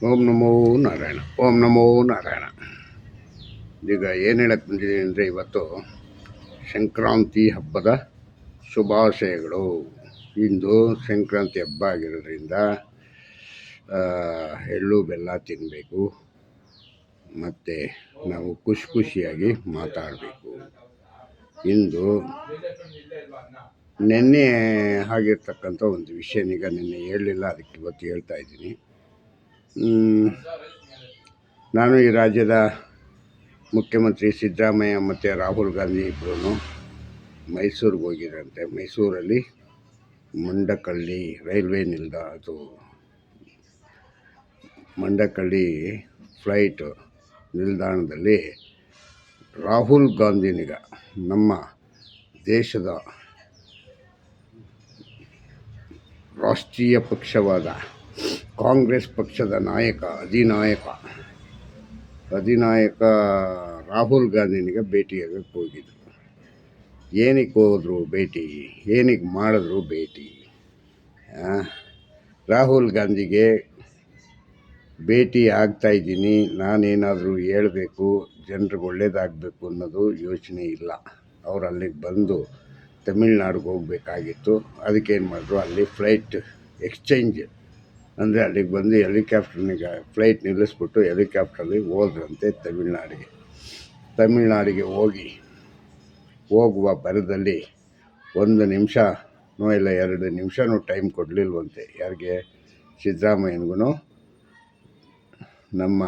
ಓಂ ನಮೋ ನಾರಾಯಣ. ಓಂ ನಮೋ ನಾರಾಯಣ. ಈಗ ಏನು ಹೇಳಕ್ಕೆ ಬಂದಿದ್ದೀನಿ ಅಂದರೆ, ಇವತ್ತು ಸಂಕ್ರಾಂತಿ ಹಬ್ಬದ ಶುಭಾಶಯಗಳು. ಇಂದು ಸಂಕ್ರಾಂತಿ ಹಬ್ಬ ಆಗಿರೋದ್ರಿಂದ ಎಳ್ಳು ಬೆಲ್ಲ ತಿನ್ನಬೇಕು, ಮತ್ತು ನಾವು ಖುಷಿಯಾಗಿ ಮಾತಾಡಬೇಕು. ಇಂದು ನಿನ್ನೆ ಆಗಿರ್ತಕ್ಕಂಥ ಒಂದು ವಿಷಯನೀಗ ನಿನ್ನೆ ಹೇಳಲಿಲ್ಲ, ಅದಕ್ಕೆ ಇವತ್ತು ಹೇಳ್ತಾ ಇದ್ದೀನಿ. ನಾನು ಈ ರಾಜ್ಯದ ಮುಖ್ಯಮಂತ್ರಿ ಸಿದ್ದರಾಮಯ್ಯ ಮತ್ತು ರಾಹುಲ್ ಗಾಂಧಿ ಇಬ್ಬರೂ ಮೈಸೂರಿಗೆ ಹೋಗಿದ್ರಂತೆ. ಮೈಸೂರಲ್ಲಿ ಮಂಡಕಳ್ಳಿ ರೈಲ್ವೆ ಮಂಡಕಳ್ಳಿ ಫ್ಲೈಟ್ ನಿಲ್ದಾಣದಲ್ಲಿ ರಾಹುಲ್ ಗಾಂಧಿನಿಗ, ನಮ್ಮ ದೇಶದ ರಾಷ್ಟ್ರೀಯ ಪಕ್ಷವಾದ ಕಾಂಗ್ರೆಸ್ ಪಕ್ಷದ ಅಧಿನಾಯಕ ರಾಹುಲ್ ಗಾಂಧಿನಿಗೆ ಭೇಟಿಯಾಗಕ್ಕೆ ಹೋಗಿದ್ರು. ಏನಕ್ಕೆ ಹೋದ್ರು ಭೇಟಿ, ಏನಕ್ಕೆ ಮಾಡಿದ್ರು ಭೇಟಿ? ರಾಹುಲ್ ಗಾಂಧಿಗೆ ಭೇಟಿ ಆಗ್ತಾಯಿದ್ದೀನಿ, ನಾನೇನಾದರೂ ಹೇಳಬೇಕು, ಜನರಿಗೆ ಒಳ್ಳೇದಾಗಬೇಕು ಅನ್ನೋದು ಯೋಚನೆ ಇಲ್ಲ. ಅವ್ರು ಅಲ್ಲಿಗೆ ಬಂದು ತಮಿಳ್ನಾಡಿಗೆ ಹೋಗಬೇಕಾಗಿತ್ತು. ಅದಕ್ಕೇನು ಮಾಡಿದ್ರು, ಅಲ್ಲಿ ಫ್ಲೈಟ್ ಎಕ್ಸ್ಚೇಂಜ್ ಅಂದರೆ ಅಲ್ಲಿಗೆ ಬಂದು ಹೆಲಿಕಾಪ್ಟರ್ನಿಗೆ ಫ್ಲೈಟ್ ನಿಲ್ಲಿಸ್ಬಿಟ್ಟು ಹೆಲಿಕಾಪ್ಟ್ರಲ್ಲಿ ಹೋದ್ರಂತೆ ತಮಿಳ್ನಾಡಿಗೆ ಹೋಗುವ ಬರದಲ್ಲಿ 1 ನಿಮಿಷನೋ ಇಲ್ಲ 2 ನಿಮಿಷನೂ ಟೈಮ್ ಕೊಡಲಿಲ್ವಂತೆ. ಯಾರಿಗೆ? ಸಿದ್ದರಾಮಯ್ಯನಿಗೂ ನಮ್ಮ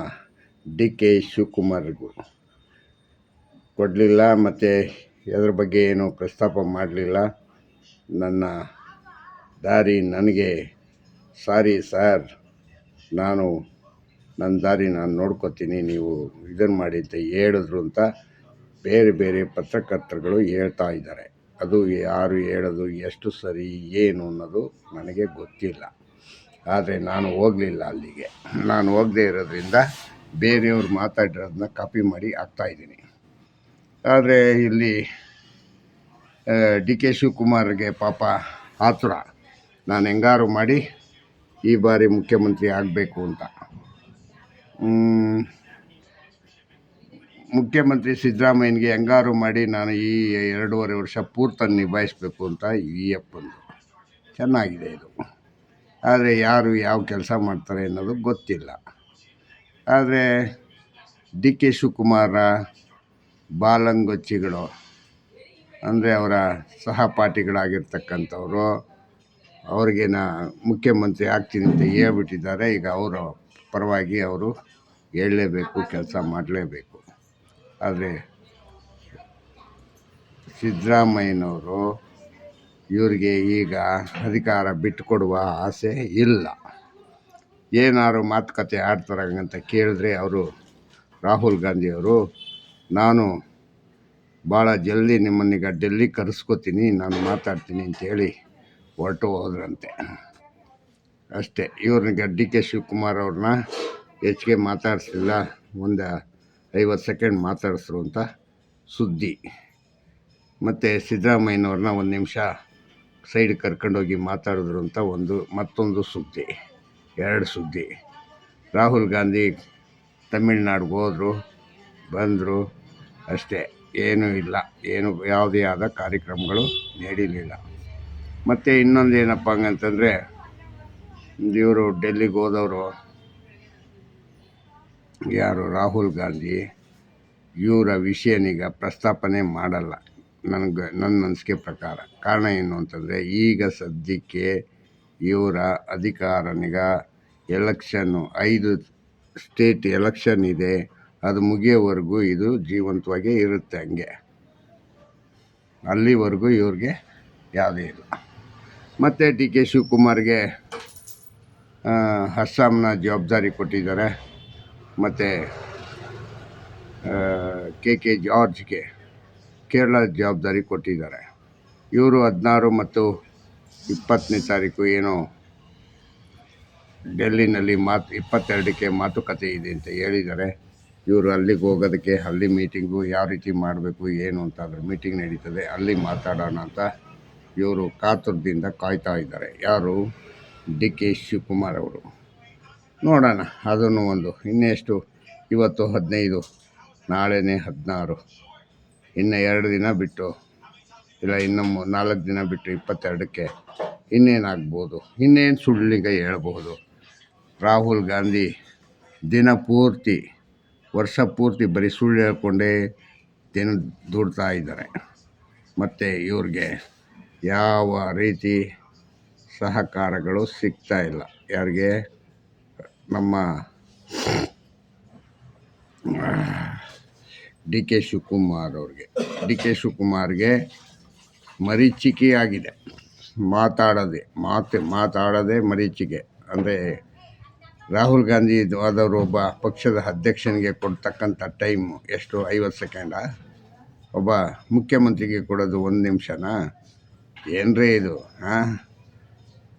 DK ಶಿವಕುಮಾರ್ಗೂ ಕೊಡಲಿಲ್ಲ. ಮತ್ತು ಅದರ ಬಗ್ಗೆ ಏನೂ ಪ್ರಸ್ತಾಪ ಮಾಡಲಿಲ್ಲ. ನನ್ನ ದಾರಿ ಸಾರಿ ಸರ್, ನನ್ನ ದಾರಿ ನಾನು ನೋಡ್ಕೋತೀನಿ, ನೀವು ಇದನ್ನು ಮಾಡಿ ಅಂತ ಹೇಳಿದ್ರು ಅಂತ ಬೇರೆ ಪತ್ರಕರ್ತರುಗಳು ಹೇಳ್ತಾ ಇದ್ದಾರೆ. ಅದು ಯಾರು ಹೇಳೋದು ಎಷ್ಟು ಸರಿ ಏನು ಅನ್ನೋದು ನನಗೆ ಗೊತ್ತಿಲ್ಲ. ಆದರೆ ನಾನು ಹೋಗಲಿಲ್ಲ ಅಲ್ಲಿಗೆ. ನಾನು ಹೋಗದೇ ಇರೋದ್ರಿಂದ ಬೇರೆಯವ್ರು ಮಾತಾಡಿರೋದನ್ನ ಕಾಪಿ ಮಾಡಿ ಹಾಕ್ತಾಯಿದ್ದೀನಿ. ಆದರೆ ಇಲ್ಲಿ DK ಶಿವಕುಮಾರ್ಗೆ ಪಾಪ ಆತುರ, ನಾನು ಹೆಂಗಾರು ಮಾಡಿ ಈ ಬಾರಿ ಮುಖ್ಯಮಂತ್ರಿ ಆಗಬೇಕು ಅಂತ. ಮುಖ್ಯಮಂತ್ರಿ ಸಿದ್ದರಾಮಯ್ಯನಿಗೆ ಹೆಂಗಾರು ಮಾಡಿ ನಾನು ಈ 2.5 ವರ್ಷ ಪೂರ್ತಿ ನಿಭಾಯಿಸಬೇಕು ಅಂತ ಈ ಅಪ್ಪಂದು ಚೆನ್ನಾಗಿದೆ ಇದು. ಆದರೆ ಯಾರು ಯಾವ ಕೆಲಸ ಮಾಡ್ತಾರೆ ಅನ್ನೋದು ಗೊತ್ತಿಲ್ಲ. ಆದರೆ DK ಶಿವಕುಮಾರ ಬಾಲಂಗೊಚ್ಚಿಗಳು ಅಂದರೆ ಅವರ ಸಹಪಾಠಿಗಳಾಗಿರ್ತಕ್ಕಂಥವ್ರು ಅವ್ರಿಗೆ ಮುಖ್ಯಮಂತ್ರಿ ಆಗ್ತೀನಿ ಅಂತ ಹೇಳ್ಬಿಟ್ಟಿದ್ದಾರೆ. ಈಗ ಅವರ ಪರವಾಗಿ ಅವರು ಹೇಳಲೇಬೇಕು, ಕೆಲಸ ಮಾಡಲೇಬೇಕು. ಆದರೆ ಸಿದ್ದರಾಮಯ್ಯನವರು ಇವ್ರಿಗೆ ಈಗ ಅಧಿಕಾರ ಬಿಟ್ಟುಕೊಡುವ ಆಸೆ ಇಲ್ಲ. ಏನಾದ್ರು ಮಾತುಕತೆ ಆಡ್ತಾರಂತ ಕೇಳಿದ್ರೆ ಅವರು ರಾಹುಲ್ ಗಾಂಧಿಯವರು, ನಾನು ಭಾಳ ಜಲ್ದಿ ನಿಮ್ಮನ್ನೀಗ ಡೆಲ್ಲಿ ಕರೆಸ್ಕೋತೀನಿ, ನಾನು ಮಾತಾಡ್ತೀನಿ ಅಂತೇಳಿ ಹೊರಟು ಹೋದ್ರಂತೆ. ಅಷ್ಟೇ. ಇವ್ರನ್ನ DK ಶಿವಕುಮಾರ್ ಅವ್ರನ್ನ ಹೆಚ್ಚಿಗೆ ಮಾತಾಡಿಸಲಿಲ್ಲ, ಒಂದು 50 ಸೆಕೆಂಡ್ ಮಾತಾಡಿಸ್ರು ಅಂತ ಸುದ್ದಿ. ಮತ್ತು ಸಿದ್ದರಾಮಯ್ಯನವ್ರನ್ನ 1 ನಿಮಿಷ ಸೈಡ್ ಕರ್ಕೊಂಡೋಗಿ ಮಾತಾಡಿದ್ರು ಅಂತ ಮತ್ತೊಂದು ಸುದ್ದಿ, 2 ಸುದ್ದಿ. ರಾಹುಲ್ ಗಾಂಧಿ ತಮಿಳ್ನಾಡಿಗೆ ಹೋದರು, ಬಂದರು, ಅಷ್ಟೇ. ಏನೂ ಇಲ್ಲ, ಯಾವುದೇ ಆದ ಕಾರ್ಯಕ್ರಮಗಳು ನಡೀಲಿಲ್ಲ. ಮತ್ತು ಇನ್ನೊಂದು ಏನಪ್ಪ ಹಂಗಂತಂದರೆ, ಇವರು ಡೆಲ್ಲಿಗೆ ಹೋದವರು ಯಾರು? ರಾಹುಲ್ ಗಾಂಧಿ. ಇವರ ವಿಷಯನೀಗ ಪ್ರಸ್ತಾಪನೆ ಮಾಡಲ್ಲ ನನ್ನ ಅನಿಸಿಕೆ ಪ್ರಕಾರ. ಕಾರಣ ಏನು ಅಂತಂದರೆ, ಈಗ ಸದ್ಯಕ್ಕೆ ಇವರ ಅಧಿಕಾರನಿಗ ಎಲೆಕ್ಷನ್ನು 5 ಸ್ಟೇಟ್ ಎಲೆಕ್ಷನ್ ಇದೆ, ಅದು ಮುಗಿಯೋವರೆಗೂ ಇದು ಜೀವಂತವಾಗೇ ಇರುತ್ತೆ. ಹಂಗೆ ಅಲ್ಲಿವರೆಗೂ ಇವ್ರಿಗೆ ಯಾವುದೇ ಇಲ್ಲ. ಮತ್ತು DK ಶಿವಕುಮಾರ್ಗೆ ಅಸ್ಸಾಂನ ಜವಾಬ್ದಾರಿ ಕೊಟ್ಟಿದ್ದಾರೆ, ಮತ್ತು KK ಜಾರ್ಜ್ಗೆ ಕೇರಳದ ಜವಾಬ್ದಾರಿ ಕೊಟ್ಟಿದ್ದಾರೆ. ಇವರು 16 ಮತ್ತು 20ನೇ ತಾರೀಕು ಏನೋ ಡೆಲ್ಲಿನಲ್ಲಿ 22ಕ್ಕೆ ಮಾತುಕತೆ ಇದೆ ಅಂತ ಹೇಳಿದ್ದಾರೆ. ಇವರು ಅಲ್ಲಿಗೆ ಹೋಗೋದಕ್ಕೆ, ಅಲ್ಲಿ ಮೀಟಿಂಗು ಯಾವ ರೀತಿ ಮಾಡಬೇಕು ಏನು ಅಂತ ಅದ್ರ ಮೀಟಿಂಗ್ ನಡೀತದೆ, ಅಲ್ಲಿ ಮಾತಾಡೋಣ ಅಂತ ಇವರು ಕಾತುರದಿಂದ ಕಾಯ್ತಾ ಇದ್ದಾರೆ. ಯಾರು? DK ಶಿವಕುಮಾರ್ ಅವರು. ನೋಡೋಣ ಅದನ್ನು ಒಂದು ಇನ್ನೆಷ್ಟು ಇವತ್ತು 15, ನಾಳೆನೇ 16, ಇನ್ನು 2 ದಿನ ಬಿಟ್ಟು ಇಲ್ಲ ಇನ್ನು 4 ದಿನ ಬಿಟ್ಟು 22ಕ್ಕೆ ಇನ್ನೇನಾಗ್ಬೋದು, ಇನ್ನೇನು ಸುಳ್ಳಿಗೆ ಹೇಳ್ಬೋದು. ರಾಹುಲ್ ಗಾಂಧಿ ದಿನಪೂರ್ತಿ ವರ್ಷ ಪೂರ್ತಿ ಬರೀ ಸುಳ್ಳು ಹೇಳ್ಕೊಂಡೇ ದುಡ್ತಾ ಇದ್ದಾರೆ. ಮತ್ತು ಇವ್ರಿಗೆ ಯಾವ ರೀತಿ ಸಹಕಾರಗಳು ಸಿಗ್ತಾ ಇಲ್ಲ. ಯಾರಿಗೆ? ನಮ್ಮ ಡಿ ಕೆ ಶಿವಕುಮಾರ್ಗೆ ಮರೀಚಿಕೆಯಾಗಿದೆ. ಮಾತಾಡೋದೇ ಮರೀಚಿಕೆ. ಅಂದರೆ ರಾಹುಲ್ ಗಾಂಧಿ ಆದವರು ಒಬ್ಬ ಪಕ್ಷದ ಅಧ್ಯಕ್ಷನಿಗೆ ಕೊಡ್ತಕ್ಕಂಥ ಟೈಮು ಎಷ್ಟು? 50 ಸೆಕೆಂಡಾ? ಒಬ್ಬ ಮುಖ್ಯಮಂತ್ರಿಗೆ ಕೊಡೋದು 1 ನಿಮಿಷನಾ? ಏನ್ರೀ ಇದು?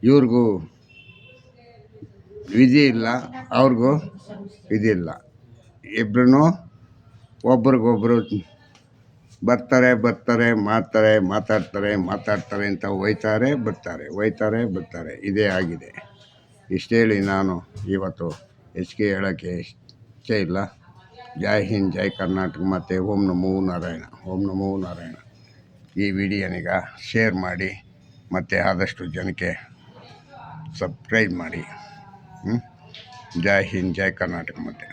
ಇವ್ರಿಗೂ ವಿಧಿ ಇಲ್ಲ, ಅವ್ರಿಗೂ ವಿಧಿ ಇಲ್ಲ. ಇಬ್ಬರೂ ಒಬ್ರಿಗೊಬ್ರು ಬರ್ತಾರೆ, ಮಾತಾಡ್ತಾರೆ ಅಂತ ಹೋಯ್ತಾರೆ ಬರ್ತಾರೆ. ಇದೇ ಆಗಿದೆ. ಇಷ್ಟು ಹೇಳಿ ನಾನು ಇವತ್ತು ಹೆಚ್ಚಿಗೆ ಹೇಳೋಕ್ಕೆ ಇಷ್ಟೇ ಇಲ್ಲ. ಜೈ ಹಿಂದ್, ಜೈ ಕರ್ನಾಟಕ, ಮತ್ತು ಓಂ ನಮೋ ನಾರಾಯಣ. ಈ ವಿಡಿಯೋನಿಗ ಶೇರ್ ಮಾಡಿ ಮತ್ತು ಆದಷ್ಟು ಜನಕ್ಕೆ ಸಬ್ಸ್ಕ್ರೈಬ್ ಮಾಡಿ. ಜೈ ಹಿಂದ್, ಜೈ ಕರ್ನಾಟಕ. ಮತ್ತು